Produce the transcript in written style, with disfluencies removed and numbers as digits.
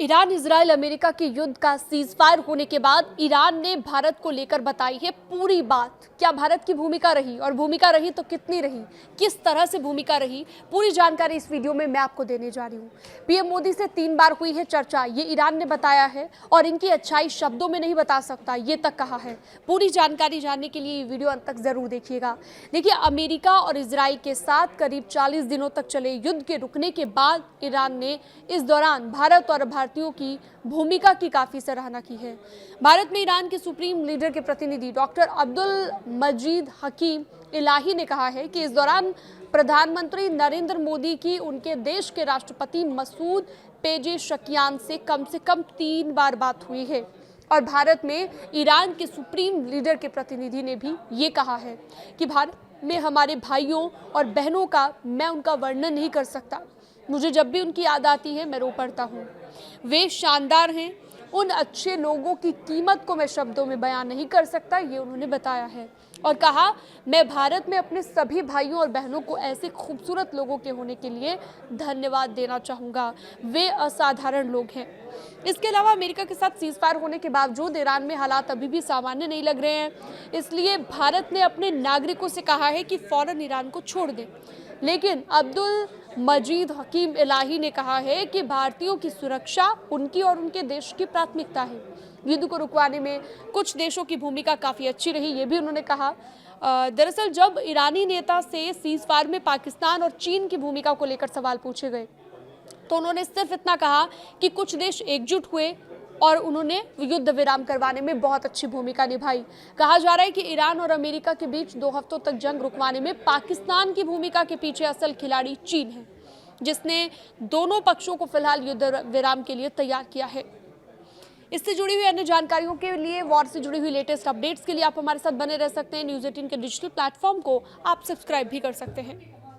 Iran Israel America के युद्ध का सीजफायर होने के बाद ईरान ने भारत को लेकर बताई है पूरी बात। क्या भारत की भूमिका रही और भूमिका रही तो कितनी रही, किस तरह से भूमिका रही, पूरी जानकारी इस वीडियो में मैं आपको देने जा रही हूँ। पीएम मोदी से 3 बार हुई है चर्चा, ये ईरान ने बताया है और इनकी अच्छाई शब्दों में नहीं बता सकता, ये तक कहा है। पूरी जानकारी जानने के लिए ये वीडियो अंत तक जरूर देखिएगा। देखिए, अमेरिका और इजराइल के साथ करीब 40 दिनों तक चले युद्ध के रुकने के बाद ईरान ने इस दौरान भारत और भारतीयों की भूमिका की काफी सराहना की है। भारत में ईरान के सुप्रीम लीडर के प्रतिनिधि डॉक्टर अब्दुल मजीद हकीम इलाही ने कहा है कि इस दौरान प्रधानमंत्री नरेंद्र मोदी की उनके देश के राष्ट्रपति मसूद पेजेशकियान से कम 3 बार बात हुई है। और भारत में ईरान के सुप्रीम लीडर के प्रतिनिधि ने भी ये कहा है कि भारत में हमारे भाइयों और बहनों का मैं उनका वर्णन नहीं कर सकता। मुझे जब भी उनकी याद आती है मैं रो पड़ता हूँ। वे शानदार हैं। उन अच्छे लोगों की कीमत को मैं शब्दों में बयान नहीं कर सकता, ये उन्होंने बताया है। और कहा, मैं भारत में अपने सभी भाइयों और बहनों को ऐसे खूबसूरत लोगों के होने के लिए धन्यवाद देना चाहूँगा। वे असाधारण लोग हैं। इसके अलावा अमेरिका के साथ सीजफायर होने के बावजूद ईरान में हालात अभी भी सामान्य नहीं लग रहे हैं, इसलिए भारत ने अपने नागरिकों से कहा है कि फौरन ईरान को छोड़ दें। लेकिन अब्दुल मजीद हकीम इलाही ने कहा है कि भारतीयों की सुरक्षा उनकी और उनके देश की प्राथमिकता है। युद्ध को रुकवाने में कुछ देशों की भूमिका काफ़ी अच्छी रही, ये भी उन्होंने कहा। दरअसल जब ईरानी नेता से सीजफायर में पाकिस्तान और चीन की भूमिका को लेकर सवाल पूछे गए तो उन्होंने सिर्फ इतना कहा कि कुछ देश एकजुट हुए और उन्होंने युद्ध विराम करवाने में बहुत अच्छी भूमिका निभाई। कहा जा रहा है कि ईरान और अमेरिका के बीच 2 हफ्तों तक जंग रुकवाने में पाकिस्तान की भूमिका के पीछे असल खिलाड़ी चीन है, जिसने दोनों पक्षों को फिलहाल युद्ध विराम के लिए तैयार किया है। इससे जुड़ी हुई अन्य जानकारियों के लिए, वॉर से जुड़ी हुई लेटेस्ट अपडेट्स के लिए आप हमारे साथ बने रह सकते हैं। न्यूज़ 18 के डिजिटल प्लेटफॉर्म को आप सब्सक्राइब भी कर सकते हैं।